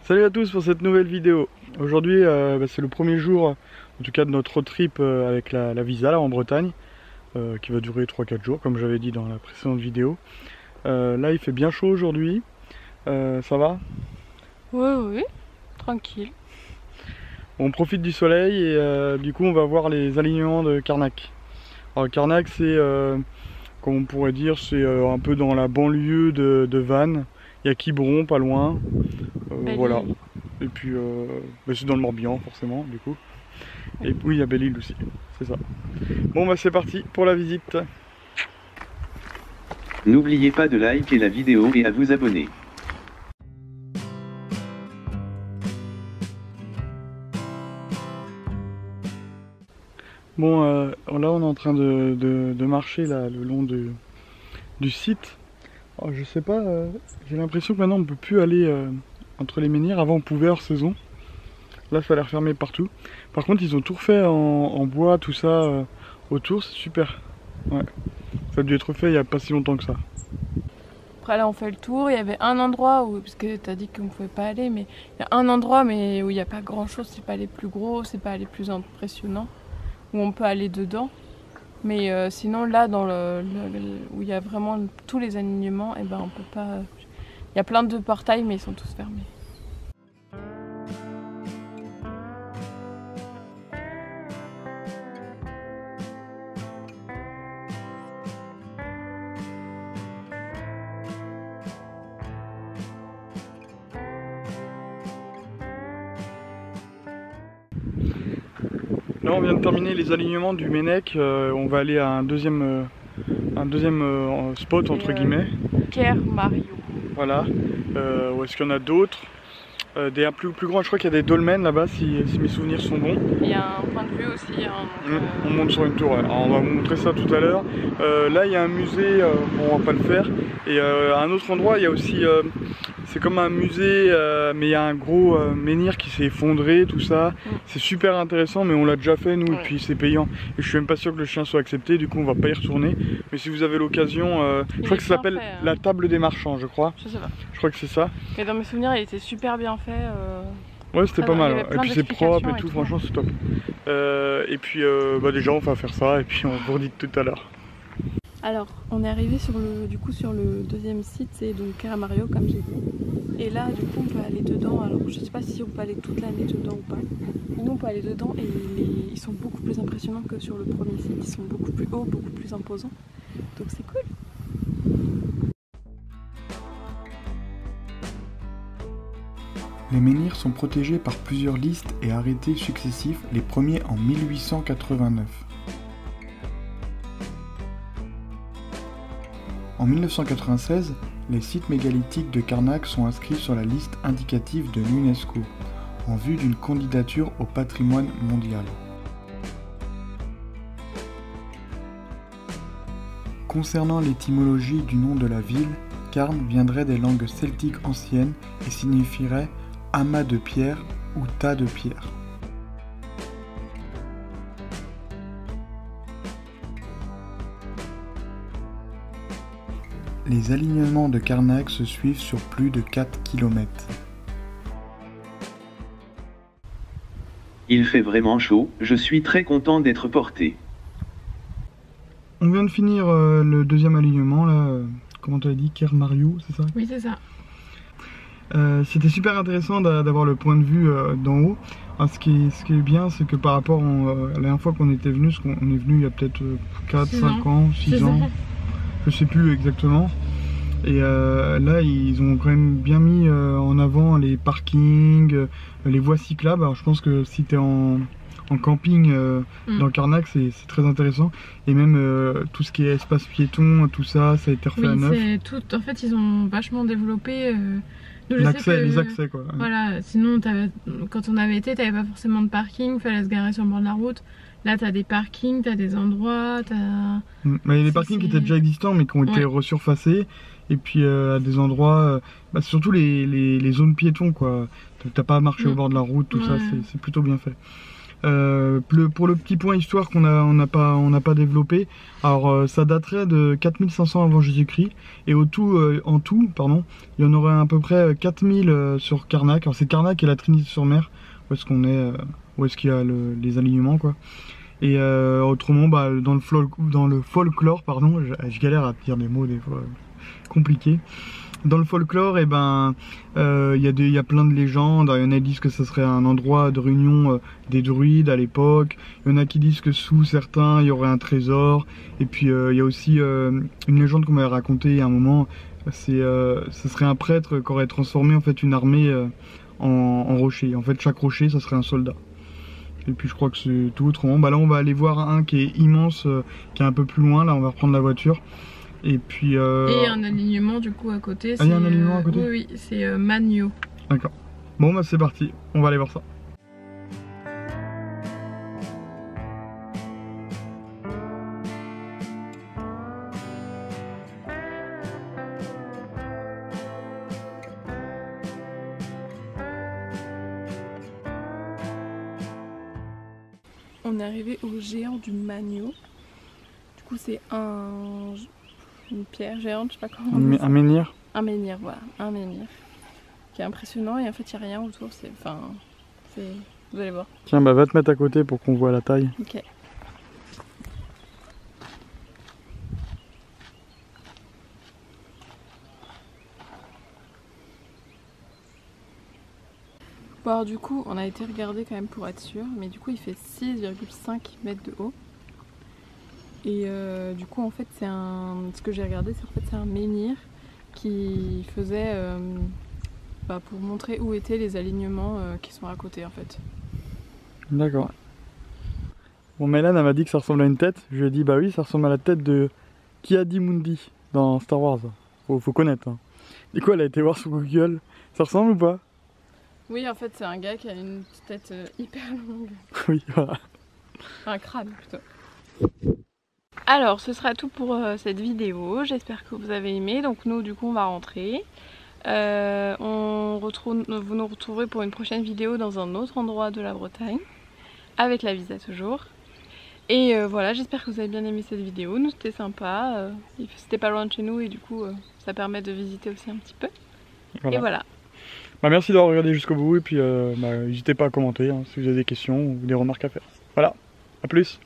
Salut à tous pour cette nouvelle vidéo. Aujourd'hui c'est le premier jour en tout cas de notre road trip avec la Visa là en Bretagne qui va durer 3-4 jours comme j'avais dit dans la précédente vidéo. Là il fait bien chaud aujourd'hui, ça va? Oui, tranquille. On profite du soleil et du coup on va voir les alignements de Carnac. Alors Carnac c'est, comme on pourrait dire, c'est un peu dans la banlieue de Vannes. Il y a Quiberon pas loin. Voilà. Et puis c'est dans le Morbihan forcément du coup. Et oui il y a Belle-Île aussi, c'est ça. Bon bah c'est parti pour la visite. N'oubliez pas de liker la vidéo et à vous abonner. Bon là on est en train de marcher là, le long du site. Alors, je sais pas, j'ai l'impression que maintenant on peut plus aller entre les menhirs. Avant on pouvait hors saison. Là ça a l'air fermé partout. Par contre ils ont tout refait en bois, tout ça autour, c'est super. Ouais. Ça a dû être fait il n'y a pas si longtemps que ça. Après là on fait le tour, il y avait un endroit où, parce que tu as dit qu'on ne pouvait pas aller, mais il y a un endroit mais où il n'y a pas grand chose, c'est pas les plus gros, c'est pas les plus impressionnants, où on peut aller dedans. Mais sinon là dans où il y a vraiment tous les alignements, et ben on peut pas. Il y a plein de portails mais ils sont tous fermés. Là on vient de terminer les alignements du Mennec, on va aller à un deuxième spot entre guillemets. Ker Mario. Voilà, où est-ce qu'il y en a d'autres des plus grands, je crois qu'il y a des dolmens là-bas si mes souvenirs sont bons. Il y a un point de vue aussi. On monte sur une tour, ouais. Alors, on va vous montrer ça tout à l'heure. Là il y a un musée, bon, on va pas le faire. Et à un autre endroit il y a aussi, c'est comme un musée mais il y a un gros menhir qui s'est effondré, tout ça. C'est super intéressant mais on l'a déjà fait nous et puis c'est payant. Et je suis même pas sûr que le chien soit accepté, du coup on va pas y retourner. Mais si vous avez l'occasion, je crois que ça s'appelle la table des marchands, je crois. Je sais pas. Je crois que c'est ça. Mais dans mes souvenirs il était super bien fait. Ouais c'était pas mal, et puis c'est propre et tout, franchement c'est top. Et puis déjà on va faire ça et puis on vous redit tout à l'heure. Alors on est arrivé sur le deuxième site, c'est donc Ker Mario comme j'ai dit. Et là du coup on peut aller dedans, alors je sais pas si on peut aller toute l'année dedans ou pas. Nous on peut aller dedans et ils sont beaucoup plus impressionnants que sur le premier site, ils sont beaucoup plus hauts, beaucoup plus imposants. Donc c'est cool. Les menhirs sont protégés par plusieurs listes et arrêtés successifs, les premiers en 1889. En 1996, les sites mégalithiques de Carnac sont inscrits sur la liste indicative de l'UNESCO, en vue d'une candidature au patrimoine mondial. Concernant l'étymologie du nom de la ville, Carn viendrait des langues celtiques anciennes et signifierait amas de pierre ou tas de pierre. Les alignements de Carnac se suivent sur plus de 4 km. Il fait vraiment chaud, je suis très content d'être porté. On vient de finir le deuxième alignement là, comment tu as dit, Ker Mario, c'est ça? Oui c'est ça. C'était super intéressant d'avoir le point de vue d'en haut. Alors, ce qui est bien, c'est que par rapport à la dernière fois qu'on était venu, parce qu'on est venu il y a peut-être 4-5 ans, 6 ans, je sais plus exactement. Et là ils ont quand même bien mis en avant les parkings, les voies cyclables. Alors je pense que si tu es en camping dans Carnac c'est très intéressant. Et même tout ce qui est espace piéton, tout ça, ça a été refait à neuf. En fait ils ont vachement développé les accès quoi. Voilà, sinon quand on avait été, t'avais pas forcément de parking, fallait se garer sur le bord de la route. Là t'as des parkings, t'as des endroits, il y a des parkings qui étaient déjà existants mais qui ont été resurfacés. Et puis à des endroits, surtout les zones piétons quoi. T'as pas à marcher au bord de la route, tout ça, c'est plutôt bien fait. Pour le petit point histoire qu'on n'a pas développé, alors ça daterait de 4500 avant Jésus-Christ, et en tout, il y en aurait à peu près 4000 sur Karnak. Alors c'est Karnak et la Trinité-sur-Mer, où est-ce qu'on est, où est-ce qu'il y a les alignements, quoi. Et autrement, bah, dans le folklore, pardon, je galère à dire des mots des fois compliqués. Dans le folklore, il y a plein de légendes. Il y en a qui disent que ce serait un endroit de réunion des druides à l'époque. Il y en a qui disent que sous certains, il y aurait un trésor. Et puis il y a aussi une légende qu'on m'avait racontée à un moment. Ce serait un prêtre qui aurait transformé en fait une armée en rocher. En fait, chaque rocher, ça serait un soldat. Et puis je crois que c'est tout. Autrement, bah là, on va aller voir un qui est immense, qui est un peu plus loin. Là, on va reprendre la voiture. Et puis et un alignement du coup à côté. Ah, il y a un alignement à côté? Oui, c'est Magno. D'accord. Bon bah c'est parti, on va aller voir ça. On est arrivé au géant du Magno. Du coup c'est une pierre géante, je sais pas comment on dit ça. Un menhir. Un menhir, voilà, un menhir. Qui est impressionnant et en fait il n'y a rien autour, vous allez voir. Tiens, bah va te mettre à côté pour qu'on voit la taille. Ok. Bon alors du coup on a été regarder quand même pour être sûr, mais du coup il fait 6,5 mètres de haut. Et du coup en fait ce que j'ai regardé c'est un menhir qui faisait pour montrer où étaient les alignements qui sont à côté en fait. D'accord. Bon, Mélane elle m'a dit que ça ressemble à une tête. Je lui ai dit bah oui, ça ressemble à la tête de Ki-Adi-Mundi dans Star Wars. Faut connaître. Hein. Du coup elle a été voir sur Google. Ça ressemble ou pas? Oui, en fait c'est un gars qui a une tête hyper longue. Oui, voilà. Un crâne plutôt. Alors ce sera tout pour cette vidéo, j'espère que vous avez aimé. Donc nous du coup on va rentrer. Vous nous retrouverez pour une prochaine vidéo dans un autre endroit de la Bretagne, avec la visa toujours. Et voilà, j'espère que vous avez bien aimé cette vidéo, nous c'était sympa, c'était pas loin de chez nous et du coup ça permet de visiter aussi un petit peu. Voilà. Et voilà. Bah, merci d'avoir regardé jusqu'au bout et puis n'hésitez pas à commenter hein, si vous avez des questions ou des remarques à faire. Voilà, à plus.